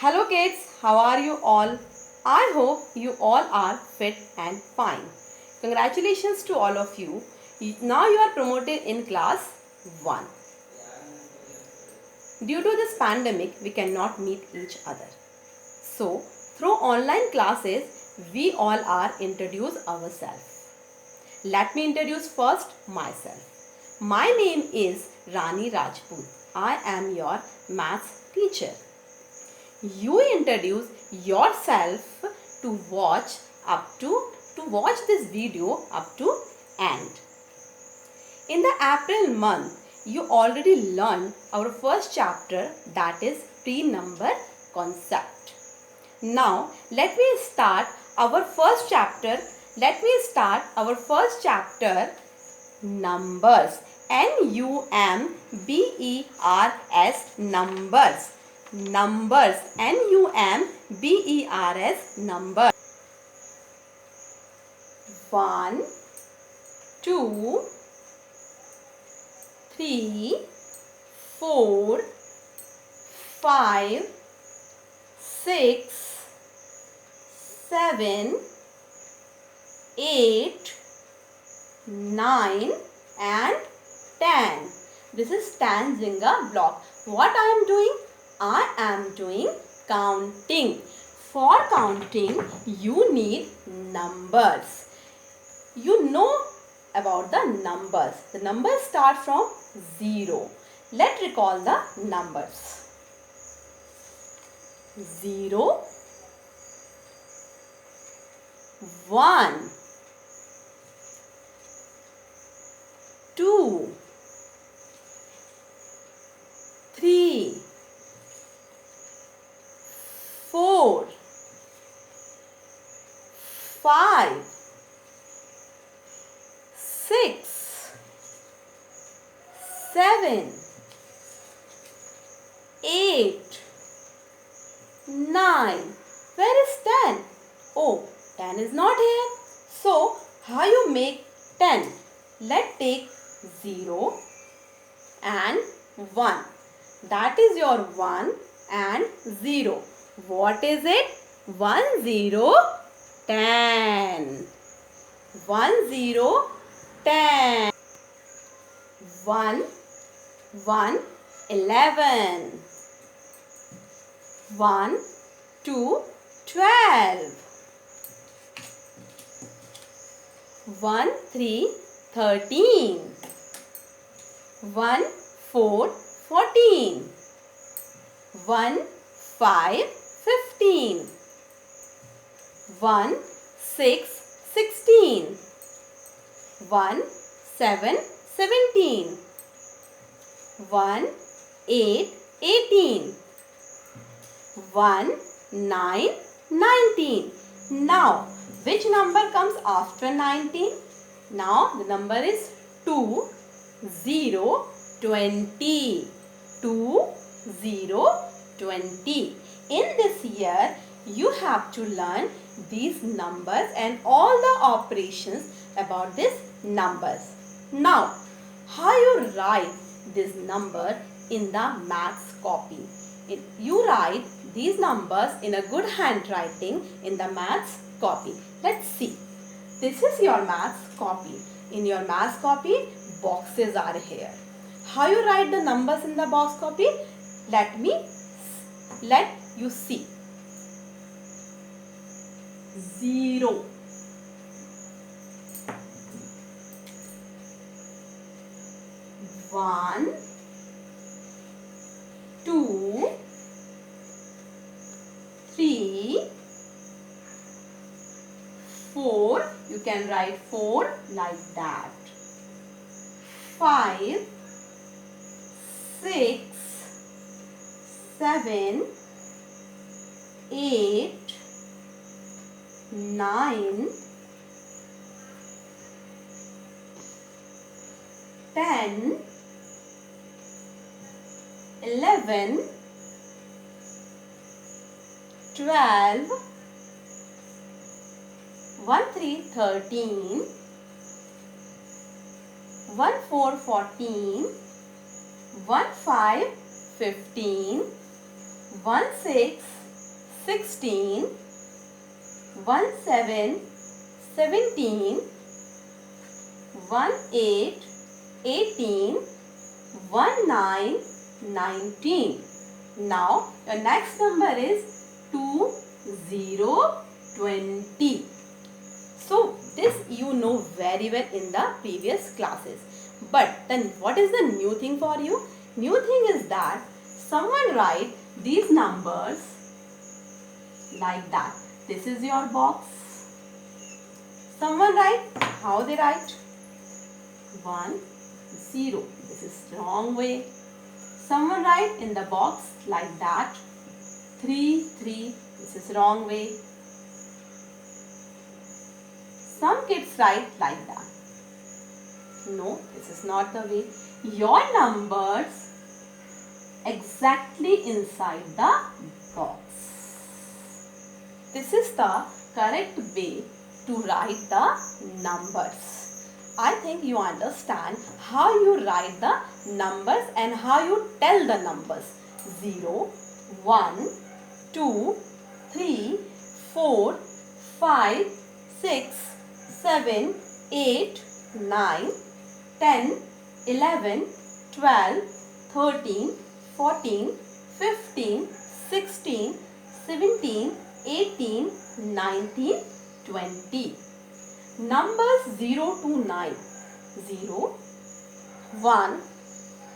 Hello kids, how are you all? I hope you all are fit and fine. Congratulations to all of you. Now you are promoted in class 1. Due to this pandemic, we cannot meet each other. So, through online classes, we all are introduce ourselves. Let me introduce first myself. My name is Rani Rajput. I am your maths teacher. You introduce yourself to watch this video up to end. In the April month, you already learned our first chapter, that is pre-number concept. Now let me start our first chapter. Numbers. Numbers. Numbers. 1, 2, 3, 4, 5, 6, 7, 8, 9 and 10. This is Jenga block. What I am doing? I am doing counting. For counting, you need numbers. You know about the numbers. The numbers start from 0. Let's recall the numbers. 0, 1, 2, 3, 4, 5, 6, 7, 8, 9. Where is 10? Oh, 10 is not here. So, how you make 10? Let's take 0 and 1. That is your 1 and 0. What is it? 1, 0, 10. 1, 0, 10. 1, 1, 11. 1, 2, 12. 1, 3, 13. 1, 4, 14. 1, 5, 15. 1, 6, 16. 1, 7, 17. 1, 8, 18. 1, 9, 19. Now, which number comes after 19? Now, the number is 2, 0, 20. 2, 0, 20. In this year, you have to learn these numbers and all the operations about these numbers. Now, how you write this number in the maths copy? You write these numbers in a good handwriting in the maths copy. Let's see. This is your maths copy. In your maths copy, boxes are here. How you write the numbers in the box copy? Let you see. 0. 1, 2, 3, 4. You can write 4 like that. 5, 6, 7, 8, 9, 10, 11, 12, 1, 3, 13, 1, 4, 14, 1, 5, 15, 1, 6, 16, 17, 17, 18, 18, 19, 19. Now your next number is 20, 20. So this you know very well in the previous classes. But then what is the new thing for you? New thing is that someone write these numbers like that. This is your box. Someone write, how they write? 1, 0. This is wrong way. Someone write in the box like that. 3, 3. This is wrong way. Some kids write like that. No, this is not the way. Your numbers exactly inside the box. This is the correct way to write the numbers. I think you understand how you write the numbers and how you tell the numbers. 0, 1, 2, 3, 4, 5, 6, 7, 8, 9, 10, 11, 12, 13, 14, 15, 16, 17, 18, 19, 20. Numbers 0 to 9. 0, 1,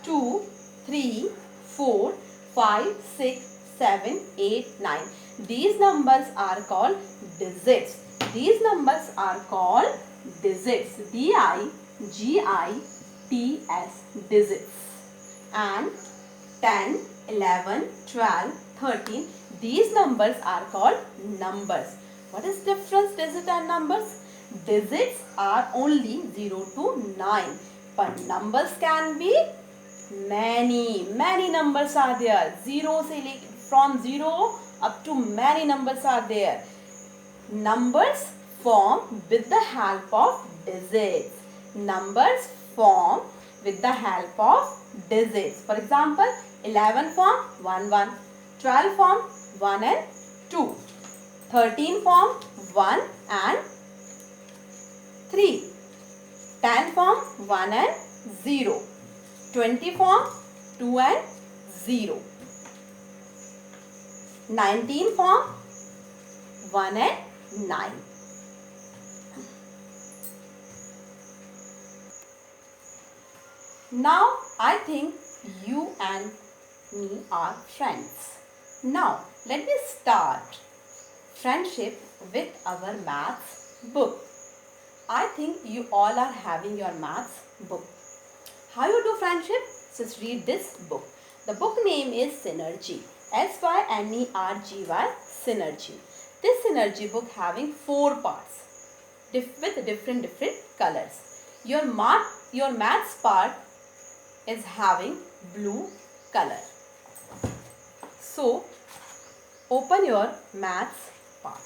2, 3, 4, 5, 6, 7, 8, 9. These numbers are called digits. These numbers are called digits. D-I-G-I-T-S. Digits. And 10, 11, 12, 13. These numbers are called numbers. What is difference digit and numbers? Digits are only 0 to 9. But numbers can be many numbers are there. From 0 up to many numbers are there. Numbers form with the help of digits. Numbers form with the help of digits. For example, 11 form 1, 1. 12 form 1 and 2. 13 form 1 and 3. 10 form 1 and 0. 20 form 2 and 0. 19 form 1 and 9. Now I think you and me are friends. Now let me start friendship with our maths book. I think you all are having your maths book. How you do friendship? Just read this book. The book name is Synergy. S-Y-N-E-R-G-Y. Synergy. This Synergy book having 4 parts with different colors. Your maths part is having blue color. So open your maths part.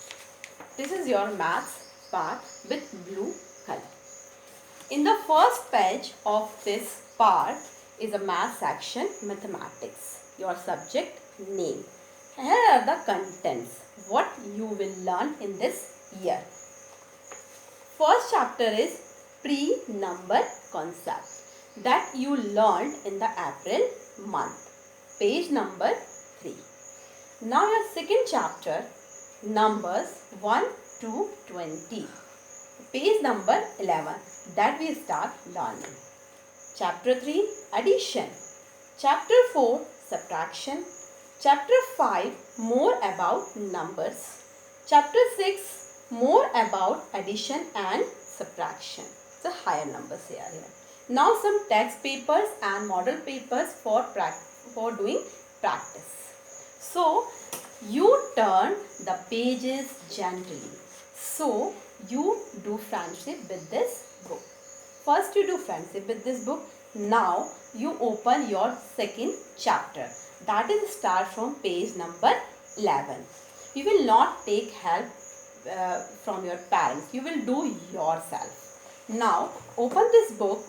This is your maths part with blue color. In the first page of this part is a math section, mathematics, your subject name. Here are the contents, what you will learn in this year. First chapter is pre-number concept that you learned in the April month, page number 3. Now your second chapter, numbers 1 to 20, page number 11, that we start learning. Chapter 3, addition. Chapter 4, subtraction. Chapter 5, more about numbers. Chapter 6, more about addition and subtraction. So higher numbers here. Now some text papers and model papers for doing practice. So you turn the pages gently. So you do friendship with this book. First you do friendship with this book. Now you open your second chapter. That is start from page number 11. You will not take help from your parents. You will do yourself. Now open this book.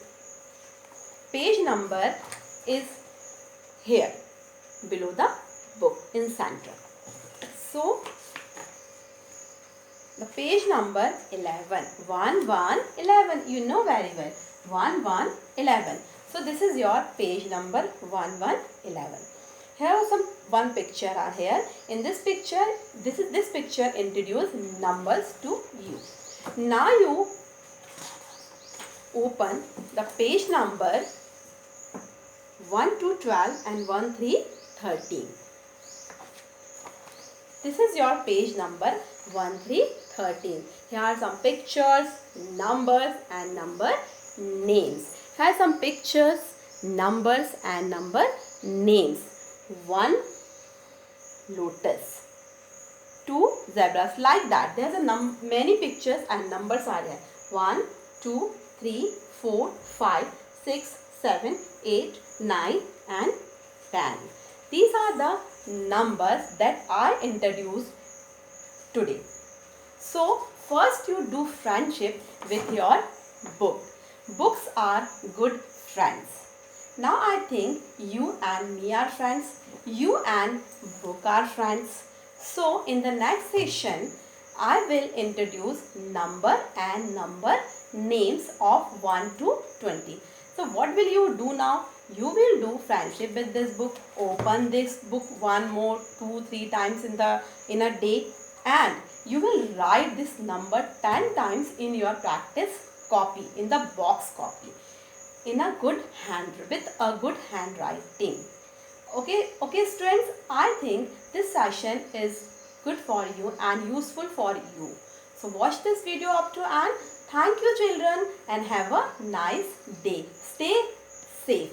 Page number is here below the book in center. So the page number 11. 1, 1, 11. You know very well. 1, 1, 11. So this is your page number 1, 1, 11. Here some one picture are here. In this picture, this picture introduce numbers to you. Now you open the page number 1 to 12 and 1, 3, 13. This is your page number 1, 3, 13. Here are some pictures, numbers and number names. Here are some pictures, numbers and number names. 1 lotus, 2 zebras, like that. There's a many pictures and numbers are here. 1, 2, 3, 4, 5, 6, 7, 8, 9 and 10. These are the numbers that I introduced today. So first you do friendship with your book. Books are good friends. Now I think you and me are friends. You and book are friends. So in the next session, I will introduce number and number names of 1 to 20. So what will you do now? You will do friendship with this book. Open this book one more 2, 3 times in a day, and you will write this number 10 times in your practice copy, in the box copy, in a good with a good handwriting. Okay students, I think this session is good for you and useful for you. So watch this video up to end. Thank you children and have a nice day. Stay safe.